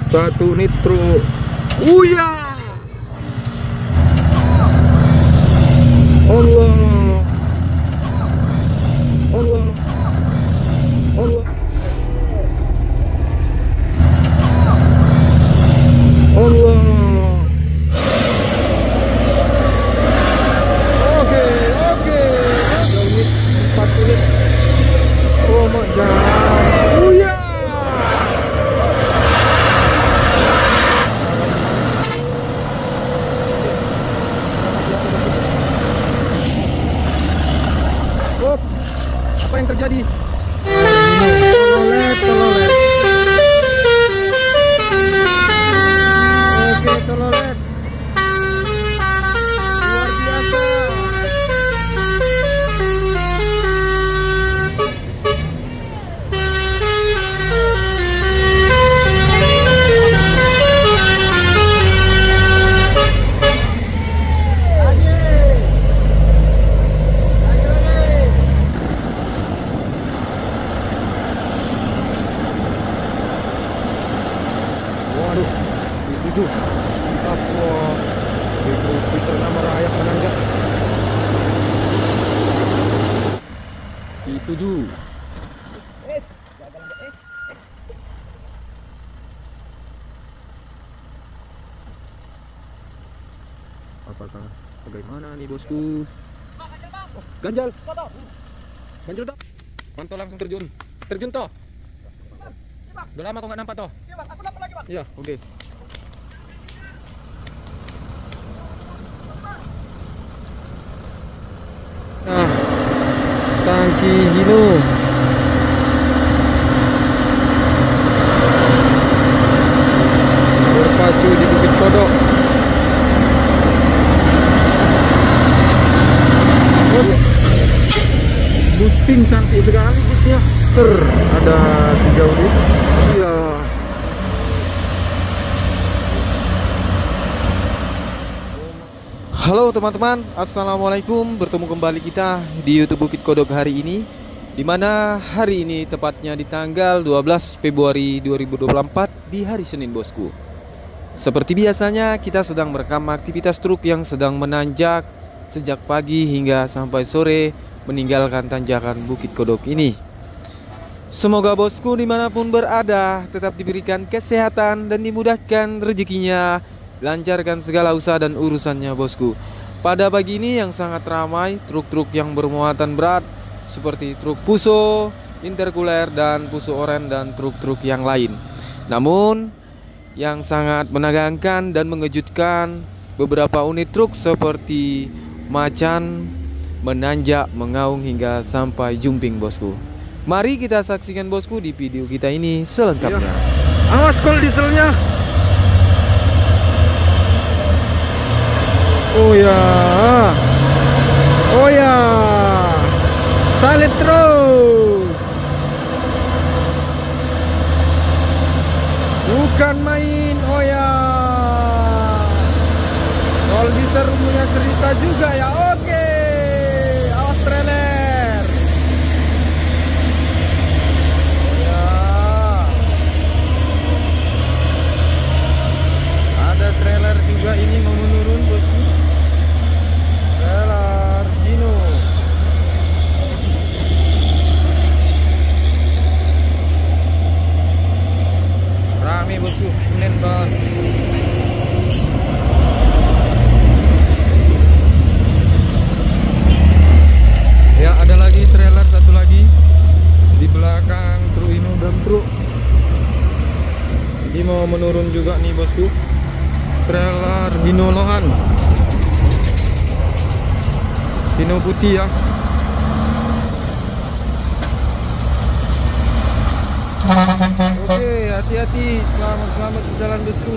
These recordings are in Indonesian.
Satu nitro. Uya. Allah. Allah. Allah. Allah. Oke. 4 unit. Oh my god. Uya. Apa yang terjadi? Telolet. Oke, telolet. Luar biasa. Waduh, itu apa? Itu Peter nama rakyat menanjak. Itu tuh. Apakah bagaimana nih bosku? Oh, ganjal. Ganjal toh. Mantap langsung terjun. Terjun toh. Udah lama kok nggak nampak toh? Iya bang, aku nampak lagi bang. Iya, oke. Nah, tangki Hino. Berpacu di Bukit Kodok. Boosting cantik sekali busnya. Ada 3 unit. Iya. Halo teman-teman, assalamualaikum. Bertemu kembali kita di YouTube Bukit Kodok hari ini, dimana hari ini tepatnya di tanggal 12 Februari 2024 di hari Senin bosku. Seperti biasanya kita sedang merekam aktivitas truk yang sedang menanjak sejak pagi hingga sampai sore meninggalkan tanjakan Bukit Kodok ini. Semoga bosku dimanapun berada tetap diberikan kesehatan dan dimudahkan rezekinya, lancarkan segala usaha dan urusannya bosku. Pada pagi ini yang sangat ramai truk-truk yang bermuatan berat seperti truk Puso, intercooler dan Puso Oren dan truk-truk yang lain. Namun yang sangat menegangkan dan mengejutkan, beberapa unit truk seperti macan menanjak, mengaung hingga sampai jumping bosku. Mari kita saksikan bosku di video kita ini selengkapnya. Ya. Awas kol dieselnya. Oh ya. Oh ya. Salib terus. Bukan main. Oh ya. Kol diesel punya cerita juga ya. Oke. Awas trailer. Trailer juga ini mau menurun bosku. Trailer Hino. Rame bosku, Senin banget. Ya ada lagi trailer satu lagi di belakang truk Hino dan truk. Ini mau menurun juga nih bosku. Trailer Hino Lohan, Hino putih ya. Oke, hati-hati, selamat di jalan bosku.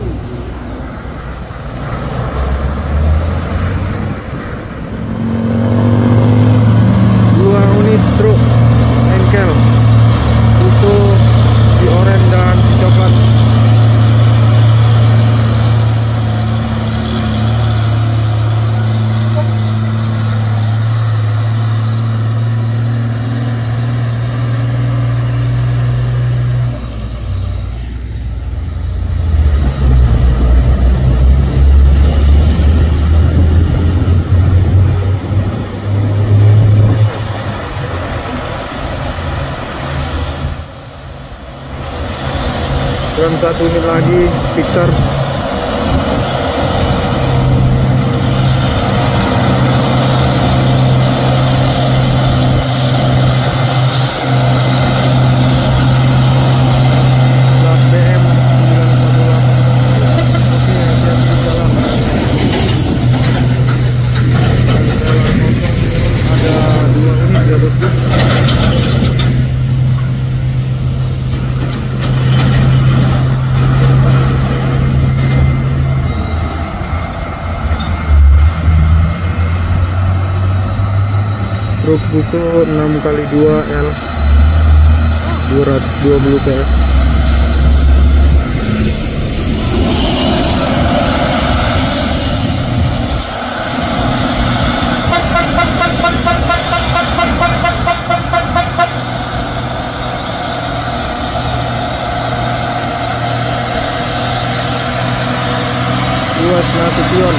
Dua unit truk engkel Puso di oren dan di coklat. Dan 1 unit lagi Victor. Truk Fuso 6x2 L 220 PS. Luas Nasution.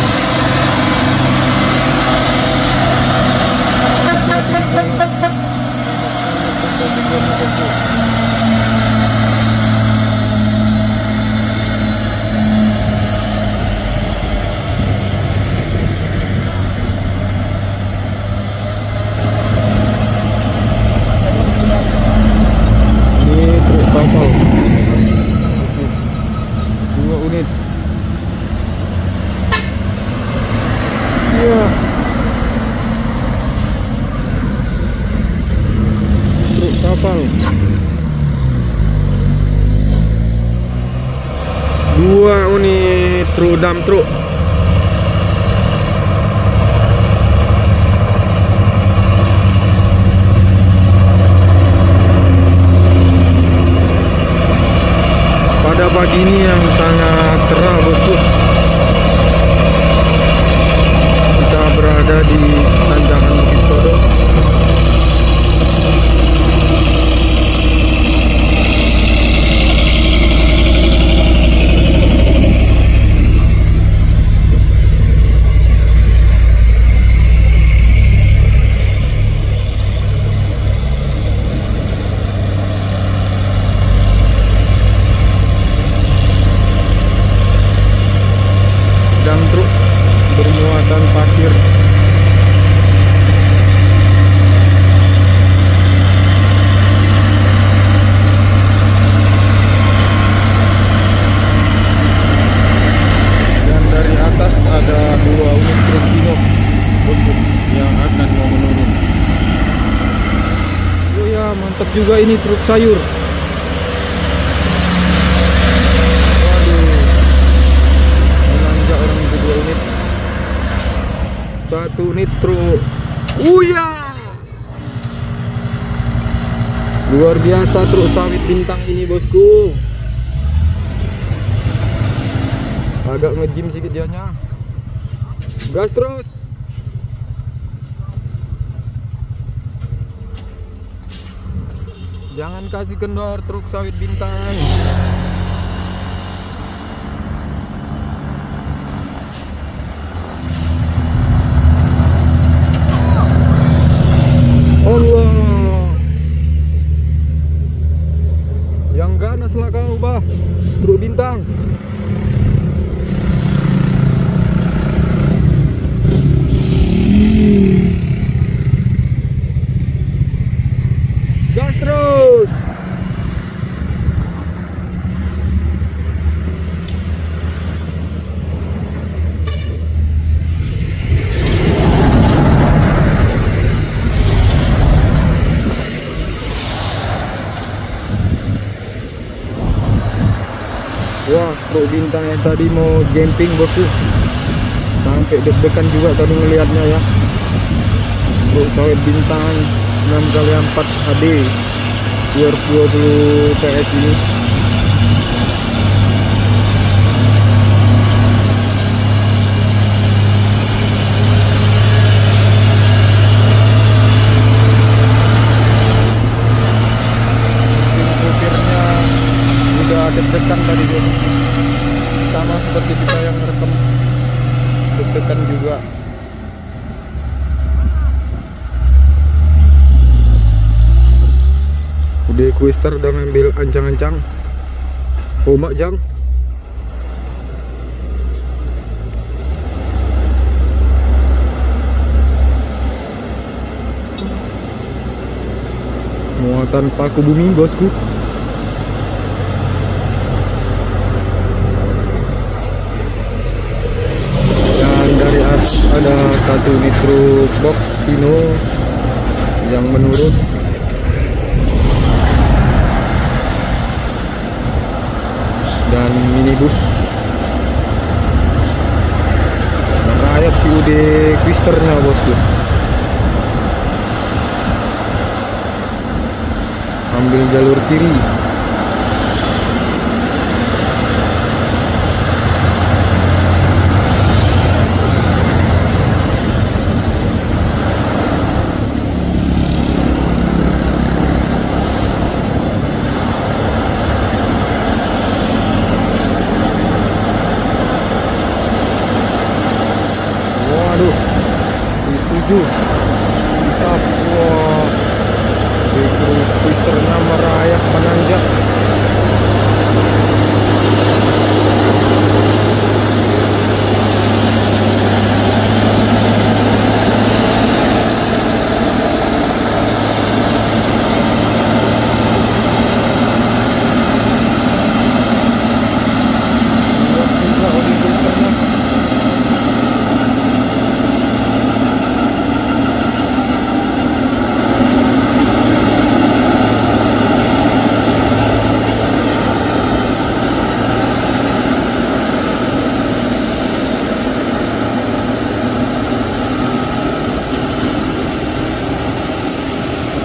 Ini truk kapal 2 unit. Iya. Truk kapal 2 unit truk dump truk. Pada pagi ini yang sangat cerah bosku, kita berada di tanjakan Bukit Kodok. Dump truk bermuatan pasir. Dan dari atas ada 2 unit truk Hino yang akan mau menurun. Oh ya, mantap juga ini truk sayur. Satu unit truk. Uya. Luar biasa truk sawit bintang ini bosku. Agak ngejim sedikit dianya. Gas terus. Jangan kasih kendor truk sawit bintang. Allah, yang ganas lah kau bah, truk bintang. Gas terus. Wah, truk bintang yang tadi mau jumping bosku, sampai deg-degan juga tadi ngelihatnya ya. Truk sawit bintang 6x4 HD 220 PS ini. Supirnya udah deg-degan tadi tuh, sama seperti kita yang rekam, deg-degan juga. Udah Twister udah ngambil ancang-ancang. Oh, Mak Jang. Muatan paku bumi, bosku. Dan dari atas ada satu nitro box Hino yang menurun. Dan minibus merayap CUD Twisternya, bosku. Ambil jalur kiri. Waduh, dituju. Mantap. Wah, Twisternya merayap menanjak.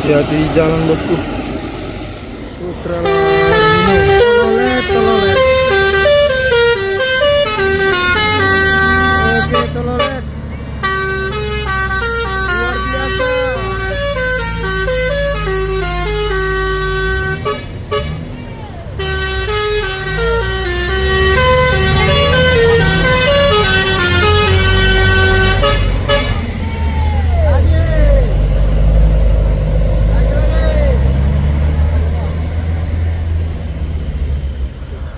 Hati-hati di jalan, bosku. Putra telolet, telolet. Oke, telolet. Luar biasa.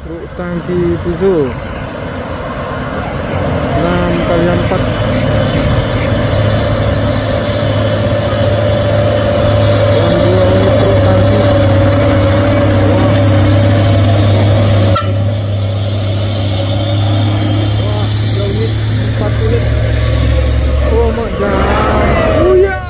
Truk tangki Fuso 6x4. Yang 2 unit truk tangki. Wah, 3 unit, 4 unit. Oh, Mak Jang. Oh ya.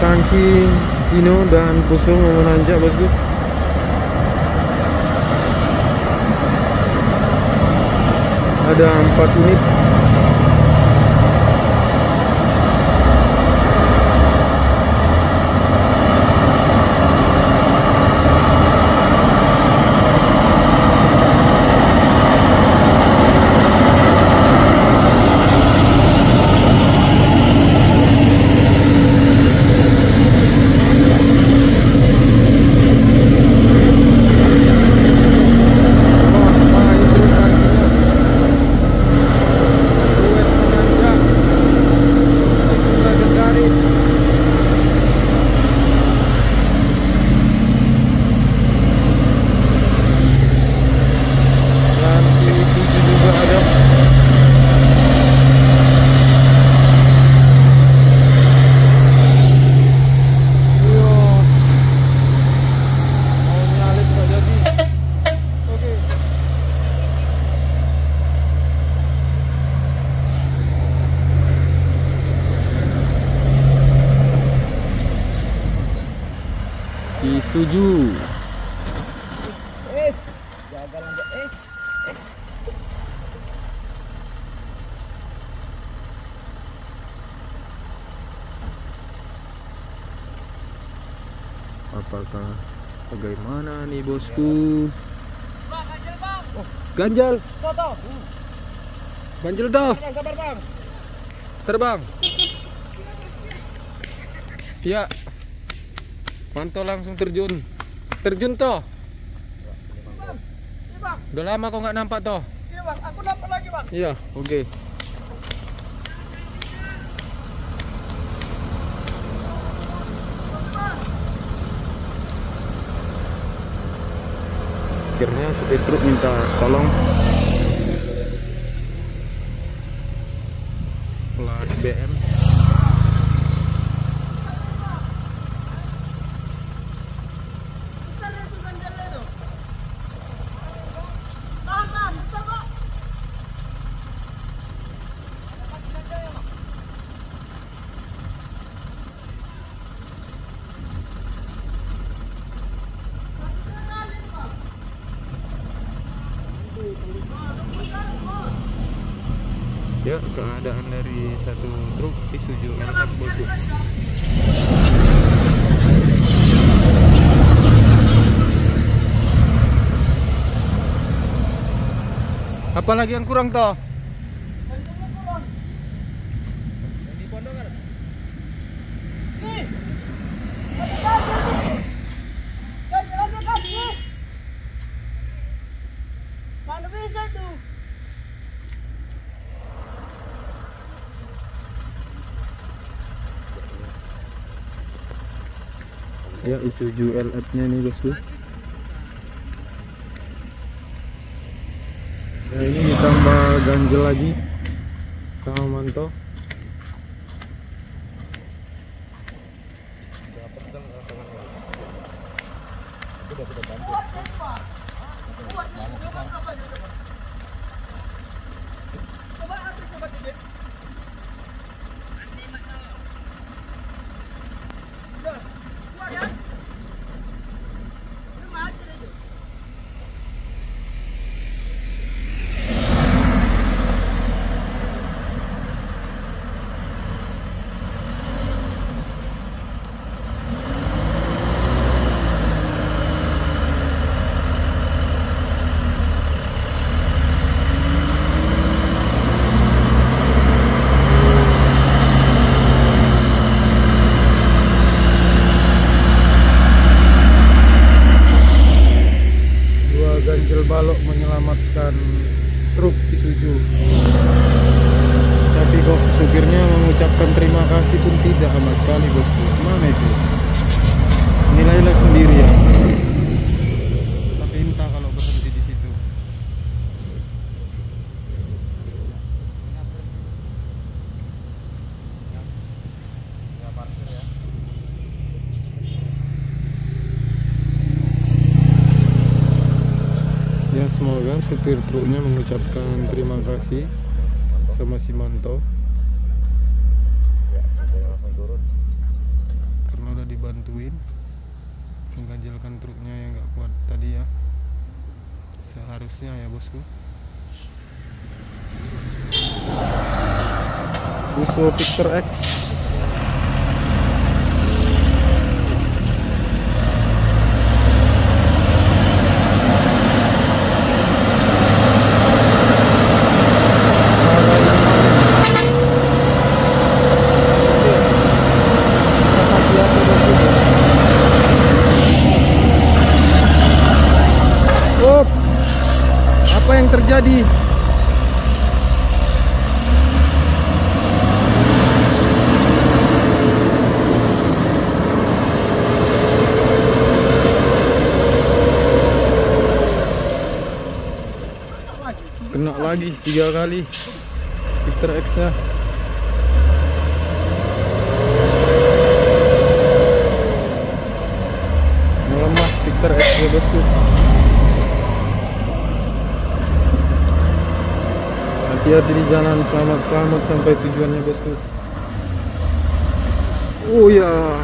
Tangki Hino dan Fuso mau menanjak, bosku. Ada 4 unit. Isuzu. Gagal aja. Apakah bagaimana nih bosku? Oh, ganjal. Ganjal toh. Sabar bang. Terbang. Ya. Mantap, langsung terjun. Terjun toh. Udah lama kok nggak nampak toh? Iya bang, aku nampak lagi bang. Iya, oke. Akhirnya supir truk minta tolong. Plat BM. Ya, keadaan dari satu truk Isuzu LF bosku. Apalagi yang kurang toh? Di pondok kan? Mana bisa tuh? Ya, Isuzu LF nya nih bosku. Ya, ini ditambah ganjel lagi sama manto. Ganjil balok menyelamatkan truk Isuzu, tapi kok supirnya mengucapkan terima kasih pun tidak sama sekali bosku. Mana itu? Nilailah sendiri ya. Tapi entah kalau berhenti di situ. Ya, semoga supir truknya mengucapkan terima kasih sama si Manto karena udah dibantuin mengganjalkan truknya yang nggak kuat tadi ya. Seharusnya ya bosku. Buso Victor X. Apa yang terjadi? Kena lagi 3 kali Victor X nya. Melemah Victor X ya bosku. Hati-hati di jalan, selamat sampai tujuannya bosku. Oh ya.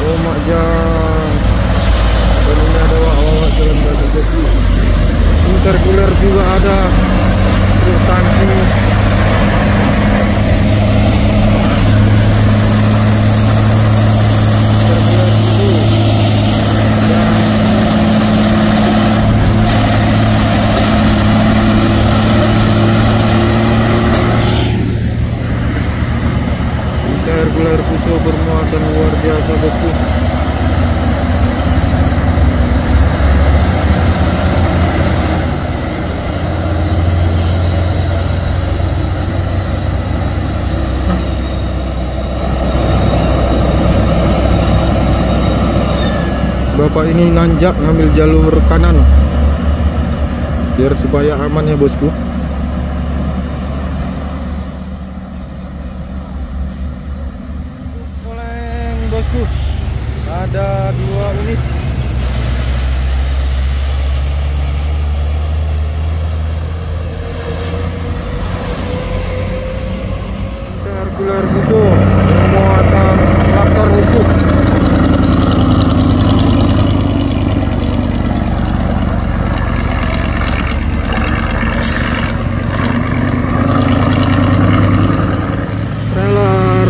Oh Makjang. Dan ini ada awak jalan batu besi. Intercooler juga ada. Truk tangki. Intercooler dulu. Dan intercooler Fuso bermuatan luar biasa bosku. Bapak ini nanjak ngambil jalur kanan biar supaya aman ya bosku. Oleng bosku, ada 2 unit. Intercooler Fuso bermuatan traktor rumput.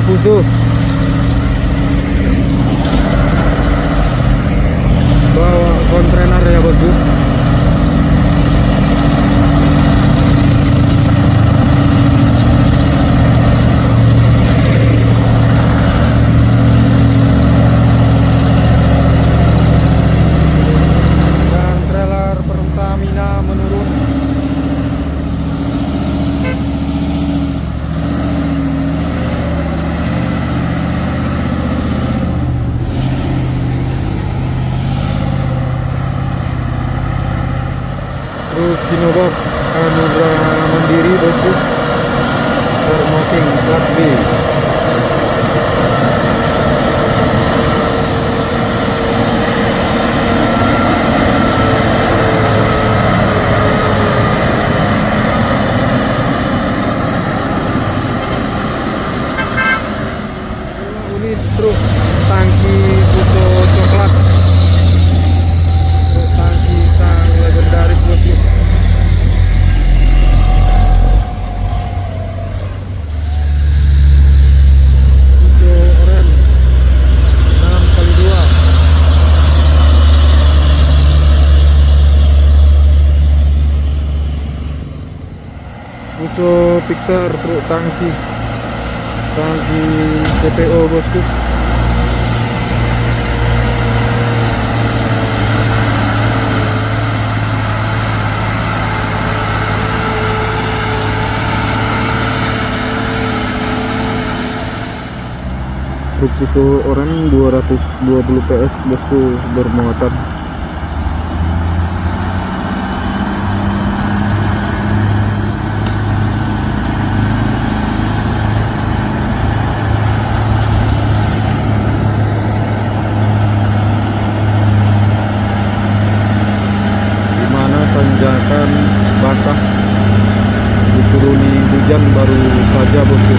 Fuso bawa kontainer ya bosku. Dan trailer Pertamina menurun. Terus Sinobox Anugerah Mandiri bosku, Formoking plat B. Unit truk tangki Fuso coklat. Truk tangki sang legendaris bosku. Fuso Pixar truk tangki CPO bosku. Truk Fuso Oren 220 PS bosku bermuatan. Tanjakan basah dituruni hujan baru saja bosku.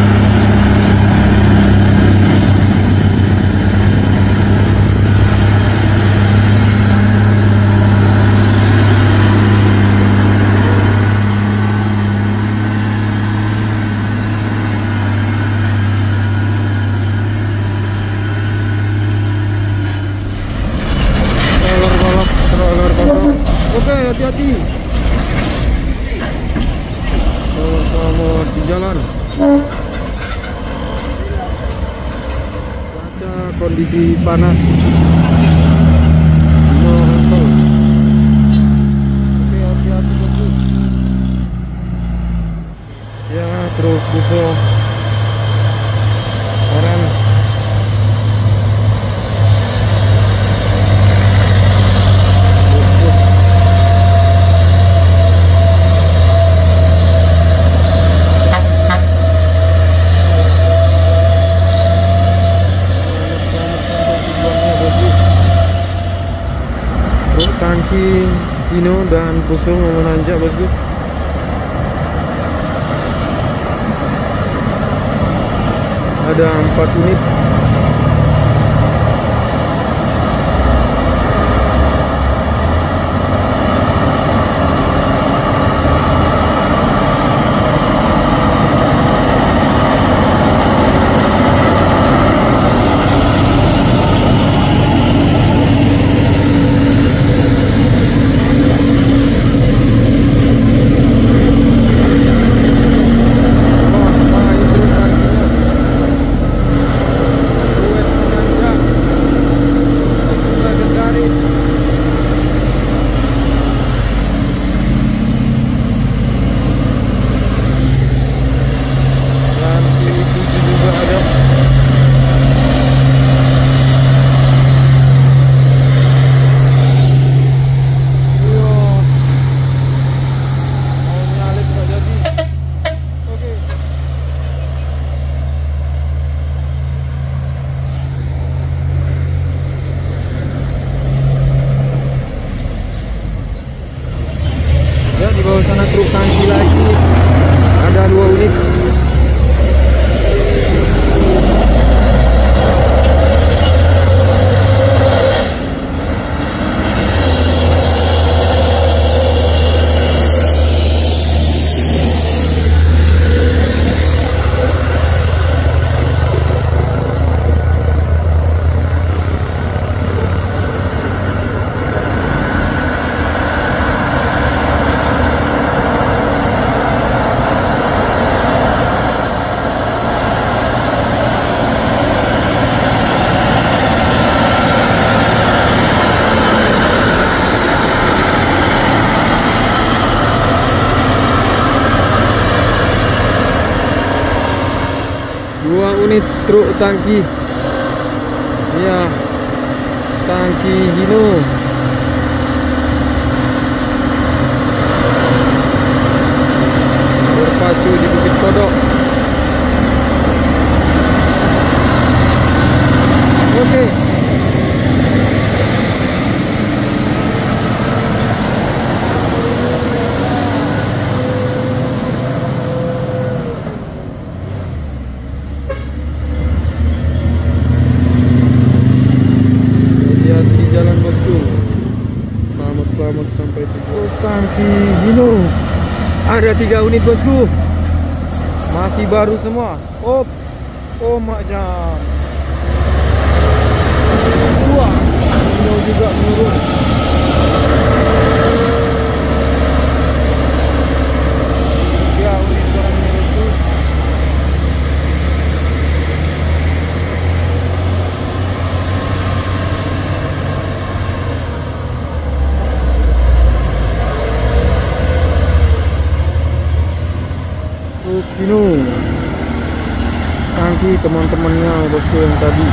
Oke, hati-hati. Selamat di jalan. Cuaca kondisi panas. Oke, hati-hati bosku. Ya, terus Fuso Oren. Tangki Kino dan Fuso mau menanjak bosku. Ada 4 unit. truk tangki lagi. Ada 2 unit. Unit truk tangki, ya, tangki Hino. Berpacu di Bukit Kodok. Oke. Jalan bosku, selamat sampai tujuan. Tangki Hino, ada 3 unit bosku, masih baru semua. Oh macam, wah, Hino juga menurun. Hino, tangki teman-temannya bosku yang tadi.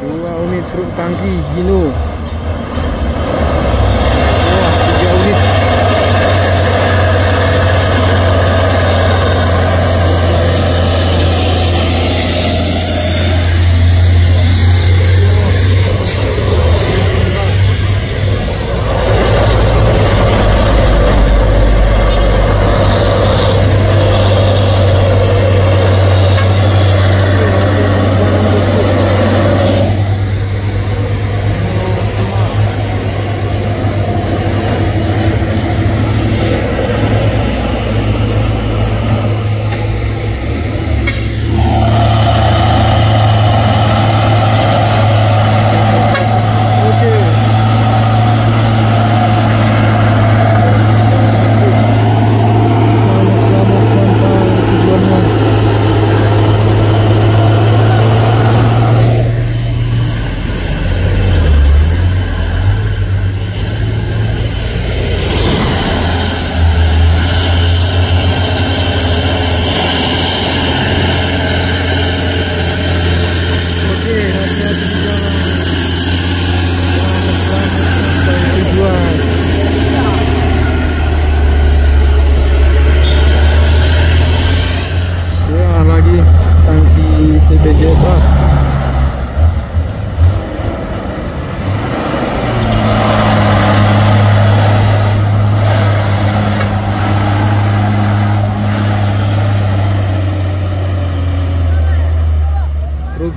Dua unit truk tangki Hino. Wah, 3 unit.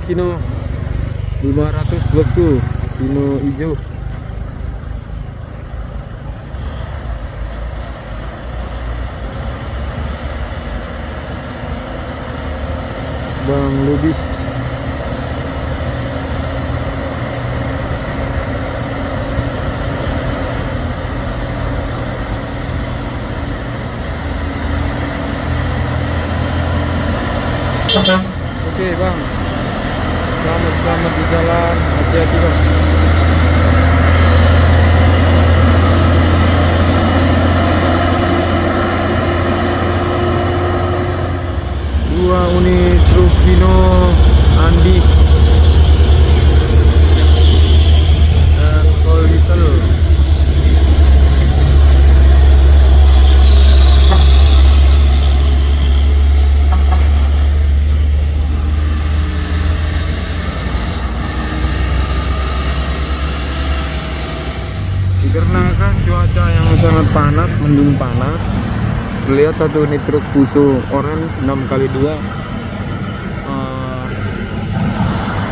Hino 500 bosku, Hino hijau. Bang Lubis. Oke bang, selamat di jalan, hati-hati bang. Dua unit truk Hino Andi dan Call Little. Tanjung Panas. Lihat satu unit truk Fuso oren 6x2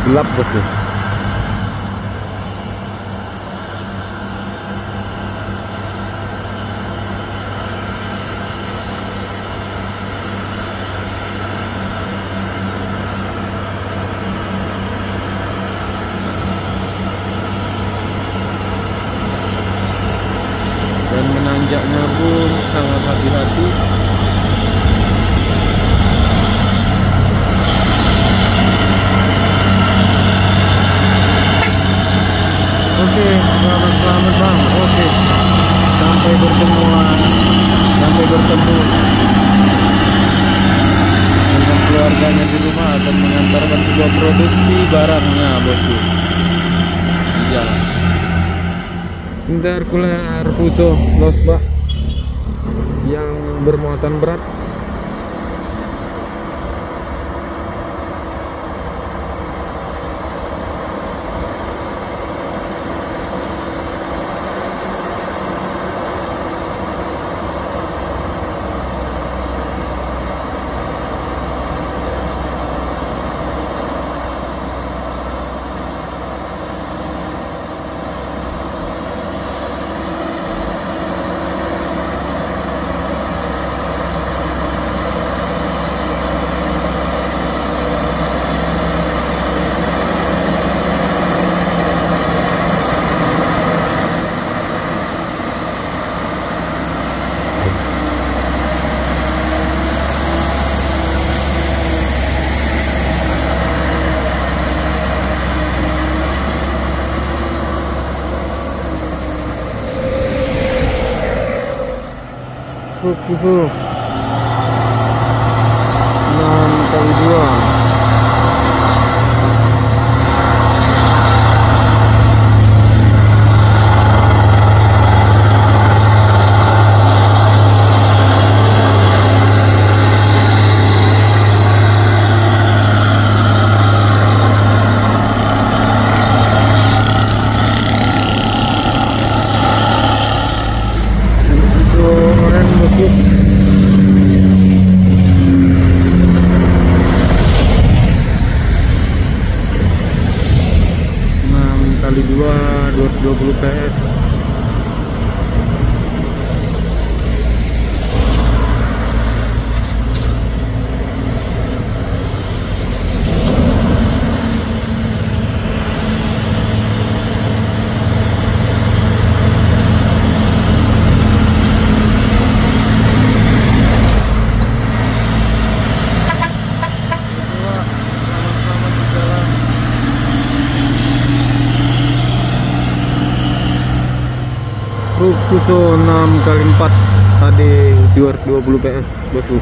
gelap bosku. Dan menanjaknya pun sangat hati-hati. Oke, selamat bang. Oke, sampai bertemu dengan keluarganya di rumah dan mengantarkan sebuah produksi barangnya bosku di jalan. Intercooler Fuso Losbach yang bermuatan berat. Fuso 6x2. Kali 220 PS. Fuso 6x4 HD 220 PS bosku.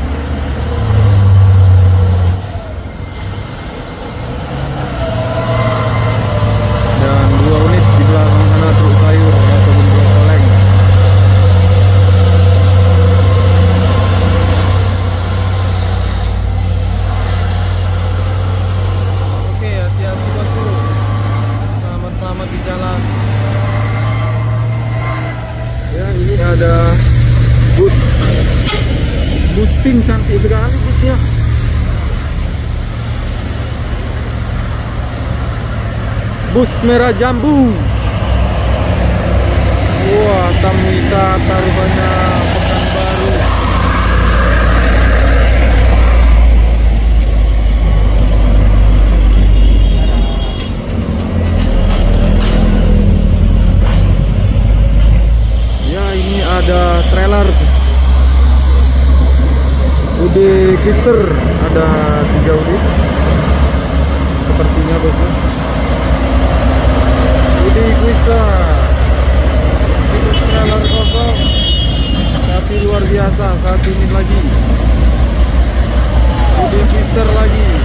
Dan 2 unit di belakang sana truk sayur ataupun truk oleng. Oke, hati-hati bosku. Selamat di jalan. Ya, ini ada boosting cantik sekali busnya. Bus merah jambu. Wah, tamu wisata rupanya Pekanbaru. Ada trailer Udi Kister, ada 3 unit sepertinya bosku. Udi Kister itu trailer kosong tapi luar biasa. 1 unit lagi Udi Kister lagi.